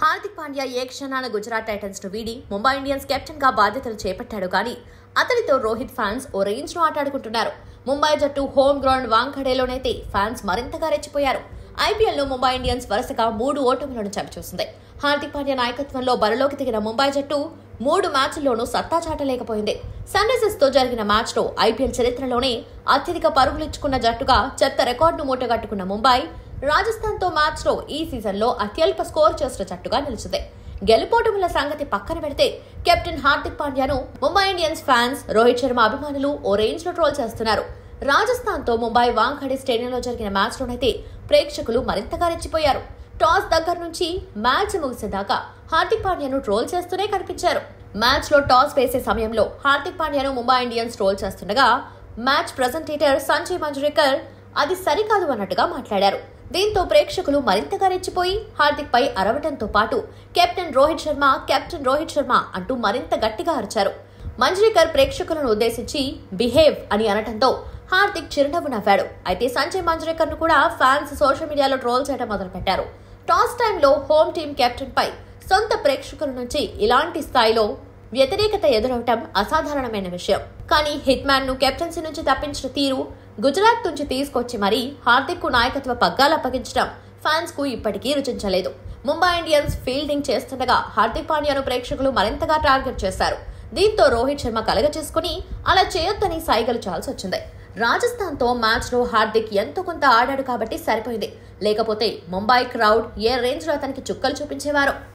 హార్దిక్ పాండ్యా ఏ క్షణాన గుజరాత్ టైటన్స్ ను వీడి ముంబై ఇండియన్స్ కెప్టెన్ గా బాధ్యతలు చేపట్టాడు కానీ అతనితో రోహిత్ ఫ్యాన్స్ ఓ రేంజ్ ను ఆటాడుకుంటున్నారు. ముంబై జట్టు హోమ్ గ్రౌండ్ వాంఖడేలోనైతే ఫ్యాన్స్ మరింతగా రెచ్చిపోయారు. ఐపీఎల్ లో ముంబై ఇండియన్స్ వరుసగా 3 ఓటములను చవిచూసింది. హార్దిక్ పాండ్యా నాయకత్వంలో బరిలోకి దిగిన ముంబై జట్టు 3 మ్యాచ్ల్లోనూ సత్తా చాటలేకపోయింది. సన్ రైజర్స్ తో జరిగిన మ్యాచ్ లో ఐపీఎల్ చరిత్రలోనే అత్యధిక పరుగులిచ్చుకున్న జట్టుగా చెత్త రికార్డును మూటగట్టుకున్న ముంబై రాజస్థాన్ తో మ్యాచ్ లో ఈ సీజన్ లో అత్యల్ప స్కోర్ చేసిన జట్టుగా నిలిచింది. గెలుపోటముల సంగతి పక్కన పెడితే కెప్టెన్ హార్దిక్ పాండ్యాను ముంబై ఇండియన్స్ ఫ్యాన్స్, రోహిత్ శర్మ అభిమానులు ఓ రేంజ్ లో ట్రోల్ చేస్తున్నారు. రాజస్థాన్ తో ముంబై వాంఖడే స్టేడియంలో జరిగిన మ్యాచ్ లోనైతే ప్రేక్షకులు మరింతగా రెచ్చిపోయారు. టాస్ దగ్గర నుంచి మ్యాచ్ ముగిసేదాకా హార్దిక్ పాండ్యాను ట్రోల్ చేస్తూనే కనిపించారు. మ్యాచ్ లో టాస్ వేసే సమయంలో హార్దిక్ పాండ్యాను ముంబై ఇండియన్స్ ట్రోల్ చేస్తుండగా మ్యాచ్ ప్రెజెంటేటర్ సంజయ్ మంజ్రేకర్ అది సరికాదు అన్నట్టుగా మాట్లాడారు. దీంతో ప్రేక్షకులు మరింతగా రెచ్చిపోయి హార్దిక్ పై అరవటంతో పాటు కెప్టెన్ రోహిత్ శర్మ అంటూ మరింత గట్టిగా అరిచారు. మంజ్రేకర్ ప్రేక్షకులను ఉద్దేశించి బిహేవ్ అని అనటంతో హార్దిక్ చిరునవ్వు నవ్వాడు. అయితే సంజయ్ మంజ్రేకర్ ను కూడా ఫ్యాన్స్ సోషల్ మీడియాలో ట్రోల్ చేయడం మొదలుపెట్టారు. టాస్ టైంలో హోమ్ టీం కెప్టెన్ పై సొంత ప్రేక్షకుల నుంచి ఇలాంటి స్థాయిలో వ్యతిరేకత ఎదురవటం అసాధారణమైన విషయం. కానీ హిట్ మ్యాన్ ను కెప్టెన్సీ నుంచి తప్పించిన తీరు, గుజరాత్ నుంచి తీసుకొచ్చి మరీ హార్దిక్ కు నాయకత్వ పగ్గాలు అప్పగించడం ఫ్యాన్స్ కు ఇప్పటికీ రుచించలేదు. ముంబై ఇండియన్స్ ఫీల్డింగ్ చేస్తుండగా హార్దిక్ పాండ్యాను ప్రేక్షకులు మరింతగా టార్గెట్ చేశారు. దీంతో రోహిత్ శర్మ కలగచేసుకుని అలా చేయొద్దని సైగలు చాల్సి వచ్చింది. రాజస్థాన్ తో మ్యాచ్ లో హార్దిక్ ఎంతో కొంత ఆడాడు కాబట్టి సరిపోయింది. లేకపోతే ముంబై క్రౌడ్ ఏ రేంజ్ లో అతనికి చుక్కలు చూపించేవారు.